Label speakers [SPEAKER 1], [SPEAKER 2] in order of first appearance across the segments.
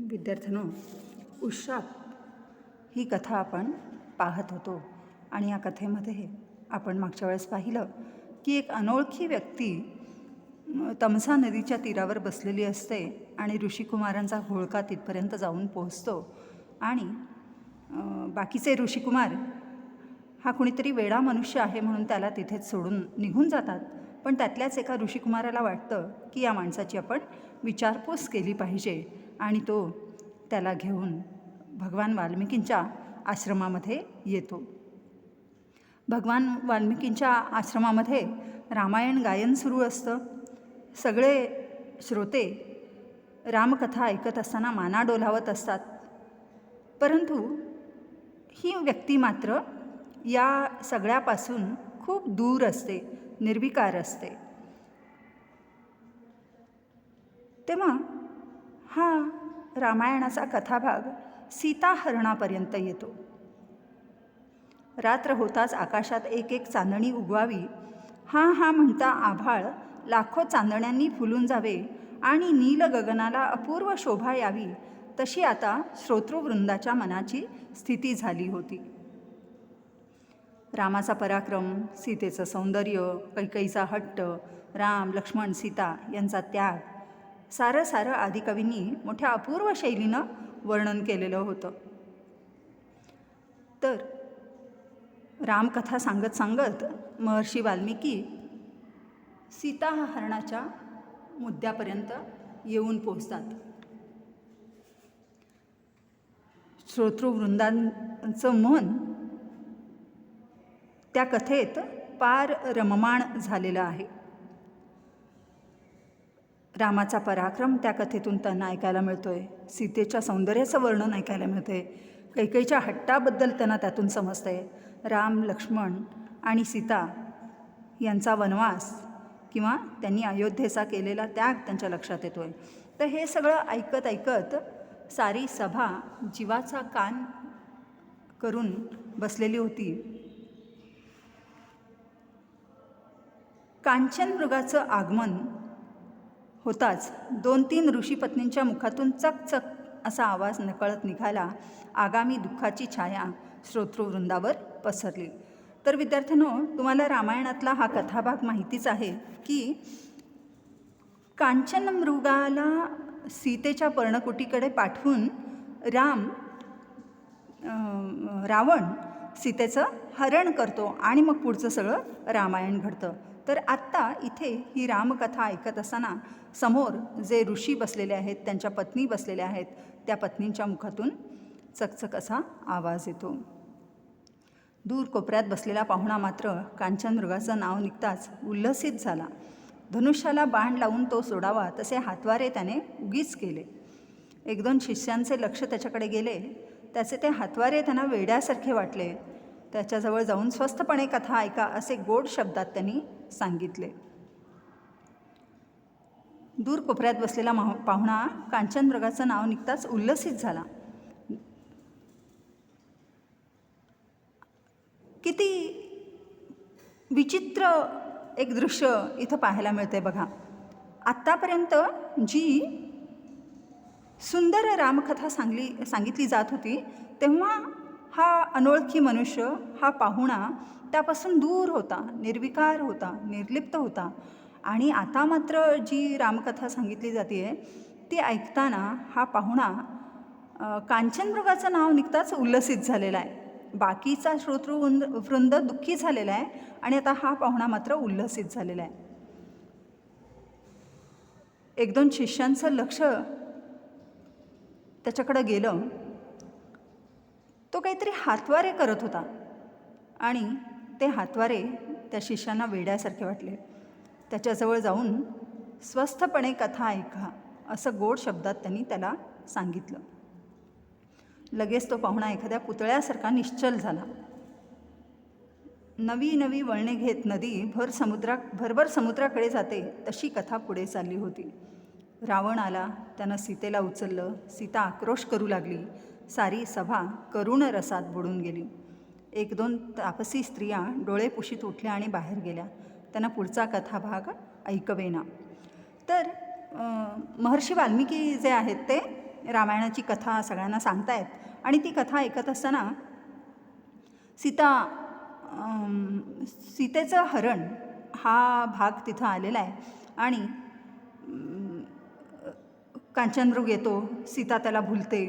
[SPEAKER 1] विद्यार्थ्यांनो, उशाप ही कथा आपण पाहत होतो आणि या कथेमध्ये आपण मागच्या वेळेस पाहिलं की एक अनोळखी व्यक्ती तमसा नदीच्या तीरावर बसलेली असते आणि ऋषिकुमारांचा घोळका तिथपर्यंत जाऊन पोहोचतो आणि बाकीचे ऋषिकुमार हा कुणीतरी वेडा मनुष्य आहे म्हणून त्याला तिथेच सोडून निघून जातात. पण त्यातल्याच एका ऋषिकुमाराला वाटतं की या माणसाची आपण विचारपूस केली पाहिजे आणि तो त्याला घेऊन भगवान वाल्मिकींच्या आश्रमामध्ये येतो. भगवान वाल्मिकींच्या आश्रमामध्ये रामायण गायन सुरू असतं. सगळे श्रोते रामकथा ऐकत असताना माना डोलावत असतात. परंतु ही व्यक्ती मात्र या सगळ्यापासून खूप दूर असते, निर्विकार असते. तेव्हा हा रामायणाचा कथाभाग सीताहरणापर्यंत येतो. रात्र होताच आकाशात एक एक चांदणी उगवावी, हा म्हणता आभाळ लाखो चांदण्यांनी फुलून जावे आणि नील गगनाला अपूर्व शोभा यावी, तशी आता श्रोतृवृंदाच्या मनाची स्थिती झाली होती. रामाचा पराक्रम, सीतेचं सौंदर्य, कैकेयीचा हट्ट, राम लक्ष्मण सीता यांचा त्याग, सारं आदिकवींनी मोठ्या अपूर्व शैलीनं वर्णन केलेलं होतं. तर रामकथा सांगत सांगत महर्षी वाल्मिकी सीताहरणाच्या मुद्द्यापर्यंत येऊन पोहोचतात. श्रोतृवृंदांचं मन त्या कथेत पार रममाण झालेलं आहे. रामाचा पराक्रम त्या कथेतून त्यांना ऐकायला मिळतोय. सीतेच्या सौंदर्याचं वर्णन ऐकायला मिळतंय. कैकेयीच्या हट्टाबद्दल त्यांना त्यातून समजतंय. राम लक्ष्मण आणि सीता यांचा वनवास किंवा त्यांनी अयोध्येचा केलेला त्याग त्यांच्या लक्षात येतोय. तर हे सगळं ऐकत ऐकत सारी सभा जीवाचा कान करून बसलेली होती. कांचन मृगाचं आगमन होताच 2-3 ऋषीपत्नींच्या मुखातून चकचक असा आवाज नकळत निघाला. आगामी दुःखाची छाया श्रोतृवृंदावर पसरली. तर विद्यार्थ्यांनो, तुम्हाला रामायणातला हा कथाभाग माहितीच आहे की कांचन मृगाला सीतेच्या पर्णकुटीकडे पाठवून रावण सीतेचं हरण करतो आणि मग पुढचं सगळं रामायण घडतं. तर आत्ता इथे ही रामकथा ऐकत असताना समोर जे ऋषी बसलेले आहेत, त्यांच्या पत्नी बसलेल्या आहेत, त्या पत्नींच्या मुखातून चकचक असा आवाज येतो. दूर कोपऱ्यात बसलेला पाहुणा मात्र कांचन मृगाचं नाव निघताच उल्हसित झाला. धनुष्याला बाण लावून तो सोडावा तसे हातवारे त्याने उगीच केले. 1-2 शिष्यांचे लक्ष त्याच्याकडे गेले. त्याचे ते हातवारे त्यांना वेड्यासारखे वाटले. त्याच्याजवळ जाऊन स्वस्थपणे कथा ऐका असे गोड शब्दात त्यांनी सांगितले. दूर कोपऱ्यात बसलेला पाहुणा कांचन मृगाचं नाव निघताच उल्हसित झाला. किती विचित्र एक दृश्य इथं पाहायला मिळते बघा. आत्तापर्यंत जी सुंदर रामकथा सांगितली जात होती, तेव्हा हा अनोळखी मनुष्य, हा पाहुणा त्यापासून दूर होता, निर्विकार होता, निर्लिप्त होता. आणि आता मात्र जी रामकथा सांगितली जाते ती ऐकताना हा पाहुणा कांचनमृगाचं नाव निघताच उल्हसित झालेला आहे. बाकीचा श्रोतृवृंद दुःखी झालेला आहे आणि आता हा पाहुणा मात्र उल्हसित झालेला आहे. 1-2 शिष्यांचं लक्ष त्याच्याकडं गेलं. तो काहीतरी हातवारे करत होता आणि ते हातवारे त्या शिष्यांना वेड्यासारखे वाटले. त्याच्याजवळ जाऊन स्वस्थपणे कथा ऐका असं गोड शब्दात त्यांनी त्याला सांगितलं. लगेच तो पाहुणा एखाद्या पुतळ्यासारखा निश्चल झाला. नवी वळणे घेत नदी भरभर समुद्राकडे जाते तशी कथा पुढे चालली होती. रावण आला, त्यानं सीतेला उचललं. सीता आक्रोश करू लागली. सारी सभा करुण रसात बुडून गेली. 1-2 तापसी स्त्रिया डोळे पुशीत उठल्या आणि बाहेर गेल्या. त्यांना पुढचा कथाभाग ऐकवेना. तर महर्षी वाल्मिकी जे आहेत ते रामायणाची कथा सगळ्यांना सांगतायत आणि ती कथा ऐकत असताना सीतेचं हरण हा भाग तिथं आलेला आहे आणि कांचनमृग येतो, सीता त्याला भुलते,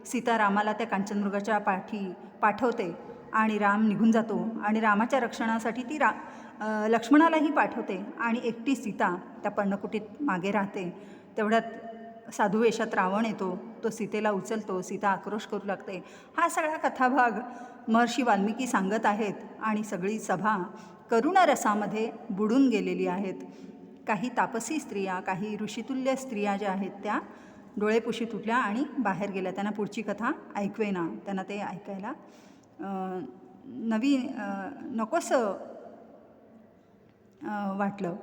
[SPEAKER 1] सीता रामाला त्या कांचनमृगाच्या पाठी पाठवते आणि राम निघून जातो आणि रामाच्या रक्षणासाठी ती लक्ष्मणालाही पाठवते आणि एकटी सीता त्या पर्णकुटीत मागे राहते. तेवढ्यात साधू वेशात रावण येतो, तो सीतेला उचलतो, सीता आक्रोश करू लागते. हा सगळा कथाभाग महर्षी वाल्मिकी सांगत आहेत आणि सगळी सभा करुणरसामध्ये बुडून गेलेली आहेत. काही तापसी स्त्रिया, काही ऋषितुल्य स्त्रिया ज्या आहेत त्या डोळेपुशी तुटल्या आणि बाहेर गेल्या. त्यांना पुढची कथा ऐकवेना, त्यांना ते ऐकायला नकोसं वाटलं.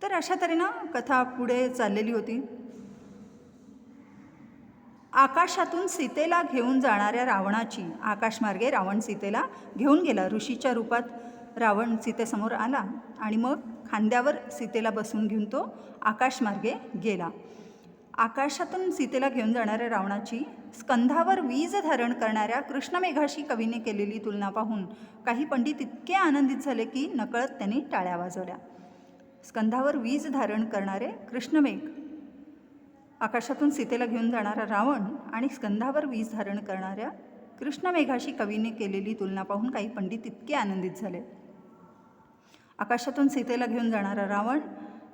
[SPEAKER 1] तर अशा तऱ्हेनं कथा पुढे चाललेली होती. आकाशातून सीतेला घेऊन जाणाऱ्या रावणाची, आकाशमार्गे रावण सीतेला घेऊन गेला. ऋषीच्या रूपात रावण सीतेसमोर आला आणि मग खांद्यावर सीतेला बसून घेऊन तो आकाशमार्गे गेला. आकाशातून सीतेला घेऊन जाणाऱ्या रावणाची स्कंधावर वीज धारण करणाऱ्या कृष्णमेघाशी कवीने केलेली तुलना पाहून काही पंडित इतके आनंदित झाले की नकळत त्यांनी टाळ्या वाजवल्या. स्कंधावर वीज धारण करणारे कृष्णमेघ, आकाशातून सीतेला घेऊन जाणारा रावण आणि स्कंधावर वीज धारण करणाऱ्या कृष्णमेघाशी कवीने केलेली तुलना पाहून काही पंडित इतके आनंदित झाले. आकाशातून सीतेला घेऊन जाणारा रावण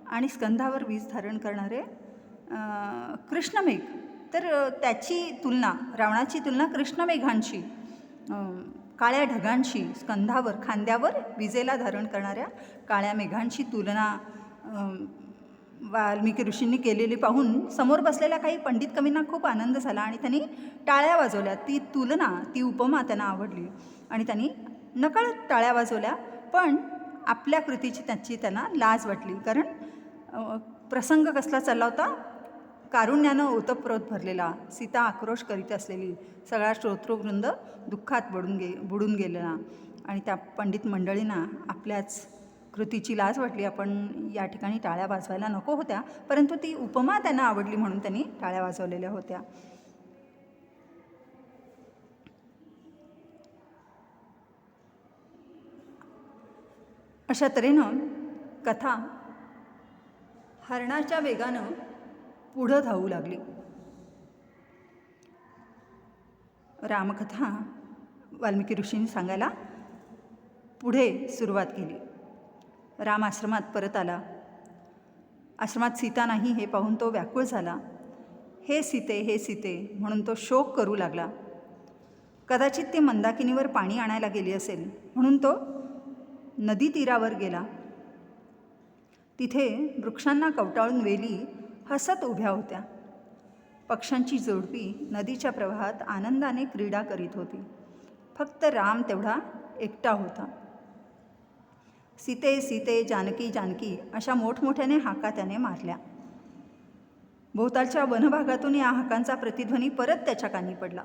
[SPEAKER 1] आणि स्कंधावर वीज धारण करणारे कृष्णमेघ, तर त्याची तुलना, रावणाची तुलना कृष्णमेघांशी, काळ्या ढगांशी, स्कंधावर खांद्यावर विजेला धारण करणाऱ्या काळ्या मेघांशी तुलना वाल्मिकी ऋषींनी केलेली पाहून समोर बसलेल्या काही पंडित कवींना खूप आनंद झाला आणि त्यांनी टाळ्या वाजवल्या. ती तुलना, ती उपमा त्यांना आवडली आणि त्यांनी नकळत टाळ्या वाजवल्या. पण आपल्या कृतीची त्यांना लाज वाटली, कारण प्रसंग कसला चालला होता, कारुण्यानं ओतप्रोत भरलेला, सीता आक्रोश करीत असलेली, सगळा श्रोतृवृंद दुःखात बुडून गेलेला आणि त्या पंडित मंडळींना आपल्याच कृतीची लाज वाटली. आपण या ठिकाणी टाळ्या वाजवायला नको होत्या, परंतु ती उपमा त्यांना आवडली म्हणून त्यांनी टाळ्या वाजवलेल्या होत्या. अशा तऱ्हेनं कथा हरणाच्या वेगानं पुढं धावू लागली. रामकथा वाल्मिकी ऋषींनी सांगायला पुढे सुरुवात केली. राम आश्रमात परत आला. आश्रमात सीता नाही हे पाहून तो व्याकुळ झाला. हे सीते, हे सीते म्हणून तो शोक करू लागला. कदाचित ती मंदाकिनीवर पाणी आणायला गेली असेल म्हणून तो नदी तीरावर गेला. तिथे वृक्षांना कवटाळून वेली हसत उभ्या होत्या. पक्ष्यांची जोडपी नदीच्या प्रवाहात आनंदाने क्रीडा करीत होती. फक्त राम तेवढा एकटा होता. सीते, सीते, जानकी, जानकी अशा मोठमोठ्याने हाका त्याने मारल्या. भोवतालच्या वनभागातून या हाकांचा प्रतिध्वनी परत त्याच्या कानी पडला.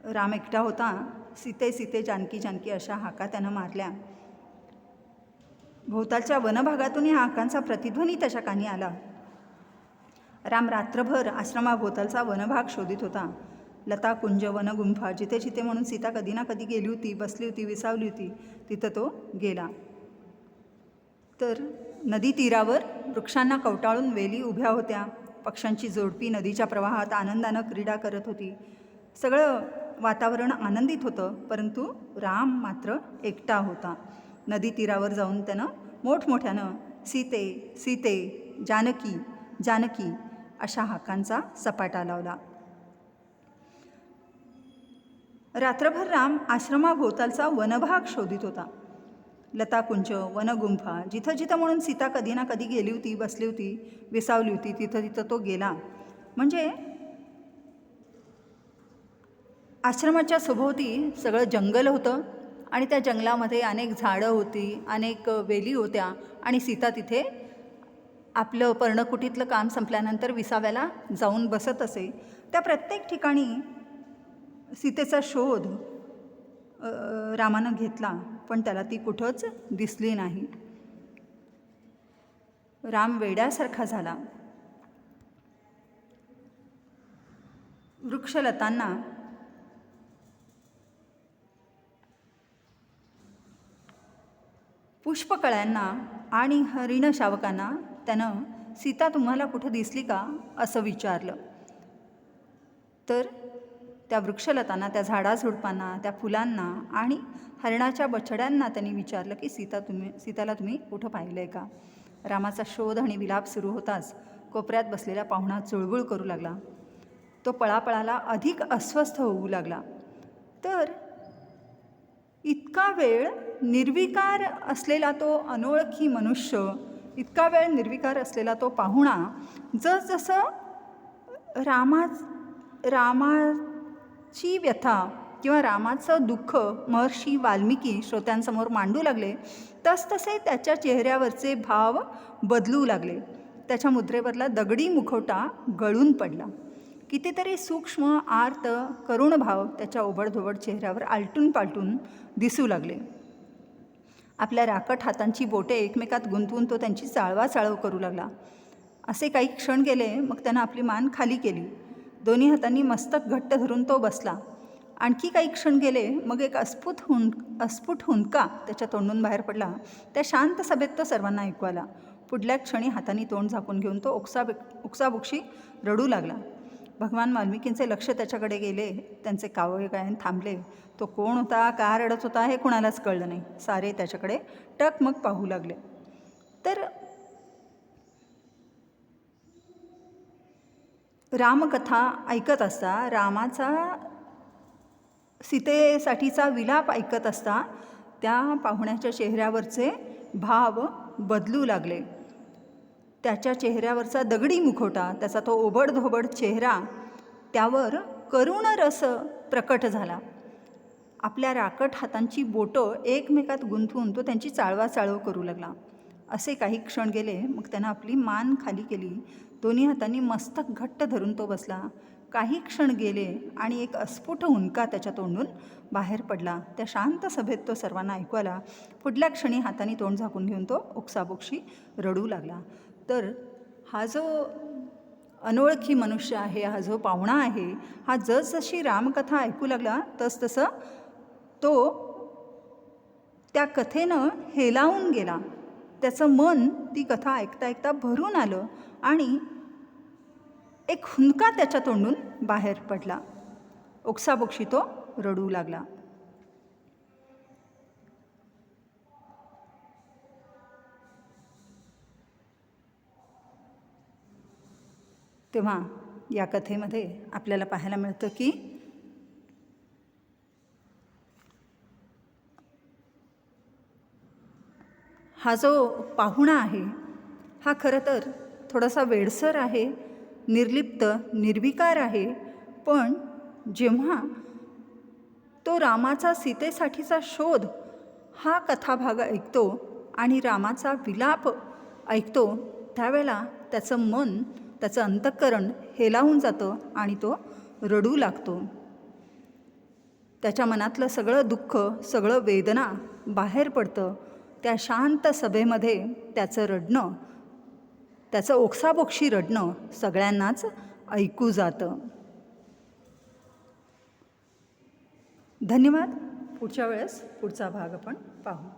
[SPEAKER 1] राम एकटा होता. सीते, सीते, जानकी, जानकी अशा हाका त्यानं मारल्या. भोवतालच्या वनभागातून या हाकांचा प्रतिध्वनी त्याच्या कानी आला. राम रात्रभर आश्रमाभोवतालचा वनभाग शोधित होता. लता, कुंज, वनगुंफा, जिथे जिथे म्हणून सीता कधी ना कधी गेली होती, बसली होती, विसावली होती, तिथं तो गेला. तर नदी तीरावर वृक्षांना कवटाळून वेली उभ्या होत्या. पक्ष्यांची जोडपी नदीच्या प्रवाहात आनंदानं क्रीडा करत होती. सगळं वातावरण आनंदित होतं, परंतु राम मात्र एकटा होता. नदी तीरावर जाऊन त्यानं मोठमोठ्यानं सीते, सीते, जानकी, जानकी अशा हाकांचा सपाटा लावला. रात्रभर राम आश्रमाभोवतालचा वनभाग शोधित होता. लताकुंज, वनगुंफा, जिथं जिथं म्हणून सीता कधी ना कधी गेली होती, बसली होती, विसावली होती, तिथं तिथं तो गेला. म्हणजे आश्रमाच्या सभोवती सगळं जंगल होतं आणि त्या जंगलामध्ये अनेक झाडं होती, अनेक वेली होत्या आणि सीता तिथे आपलं पर्णकुटीतलं काम संपल्यानंतर विसाव्याला जाऊन बसत असे. त्या प्रत्येक ठिकाणी सीतेचा शोध रामानं घेतला, पण त्याला ती कुठंच दिसली नाही. राम वेड्यासारखा झाला. वृक्षलतांना पुष्पकळ्यांना आणि हरिणशावकांना त्यानं सीता तुम्हाला कुठं दिसली का असं विचारलं. तर त्या वृक्षलतांना, त्या झाडाझुडपांना, त्या फुलांना आणि हरणाच्या बछड्यांना त्यांनी विचारलं की सीताला तुम्ही कुठं पाहिलं आहे का. रामाचा शोध आणि विलाप सुरू होताच कोपऱ्यात बसलेला पाहुणा चुळबुळ करू लागला. तो पळापळाला अधिक अस्वस्थ होऊ लागला. तर इतका वेळ निर्विकार असलेला तो अनोळखी मनुष्य, इतका वेळ निर्विकार असलेला तो पाहुणा जसजसं रामाची व्यथा किंवा रामाचं दुःख महर्षी वाल्मिकी श्रोत्यांसमोर मांडू लागले, तसतसे त्याच्या चेहऱ्यावरचे भाव बदलू लागले. त्याच्या मुद्रेवरला दगडी मुखवटा गळून पडला. कितीतरी सूक्ष्म आर्त करुण भाव त्याच्या ओबडधोबड चेहऱ्यावर आलटून पालटून दिसू लागले. आपल्या राकट हातांची बोटे एकमेकात गुंतवून तो त्यांची चाळवाचाळव करू लागला. असे काही क्षण गेले, मग त्यानं आपली मान खाली केली. दोन्ही हातांनी मस्तक घट्ट धरून तो बसला. आणखी काही क्षण गेले, मग एक अस्फुट हुंदका त्याच्या तोंडून बाहेर पडला. त्या शांत सभेत तो सर्वांना ऐकू आला. पुढल्या क्षणी हातांनी तोंड झाकून घेऊन तो ओक्साबोक्षी रडू लागला. भगवान वाल्मिकींचे लक्ष त्याच्याकडे गेले. त्यांचे कावळे गायन थांबले. तो कोण होता, का रडत होता हे कुणालाच कळलं नाही. सारे त्याच्याकडे टकमक पाहू लागले. तर रामकथा ऐकत असता, रामाचा सीतेसाठीचा विलाप ऐकत असता त्या पाहुण्याच्या चेहऱ्यावरचे भाव बदलू लागले. त्याच्या चेहऱ्यावरचा दगडी मुखवटा, त्याचा तो ओबडधोबड चेहरा, त्यावर करुण रस प्रकट झाला. आपल्या राकट हातांची बोटं एकमेकात गुंतवून तो त्यांची चाळवाचाळव करू लागला. असे काही क्षण गेले, मग त्यानं आपली मान खाली केली. दोन्ही हातांनी मस्तक घट्ट धरून तो बसला. काही क्षण गेले आणि एक अस्फुट हुंदका त्याच्या तोंडून बाहेर पडला. त्या शांत सभेत तो सर्वांना ऐकू आला. पुढल्या क्षणी हातांनी तोंड झाकून घेऊन तो ओक्साबोक्षी रडू लागला. तर हा जो अनोळखी मनुष्य आहे, हा जो पाहुणा आहे, हा जसजशी रामकथा ऐकू लागला तसतसं तो त्या कथेनं हेलावून गेला. त्याचं मन ती कथा ऐकता ऐकता भरून आलं आणि एक हुंदका त्याच्या तोंडून बाहेर पडला. ओक्साबोक्षी तो रडू लागला. तेव्हा या कथेमध्ये आपल्याला पाहायला मिळतं की हा जो पाहुणा आहे हा खरं तर थोडासा वेडसर आहे, निर्लिप्त, निर्विकार आहे. पण जेव्हा तो रामाचा सीतेसाठीचा शोध हा कथाभाग ऐकतो आणि रामाचा विलाप ऐकतो, त्यावेळेला त्याचं मन, त्याचं अंतःकरण हेलावून जातं आणि तो रडू लागतो. त्याच्या मनातलं सगळं दुःख, सगळं वेदना बाहेर पडतं. त्या शांत सभेमध्ये त्याचं रडणं, त्याचं ओक्साबोक्षी रडणं सगळ्यांनाच ऐकू जातं. धन्यवाद. पुढच्या वेळेस पुढचा भाग आपण पाहू.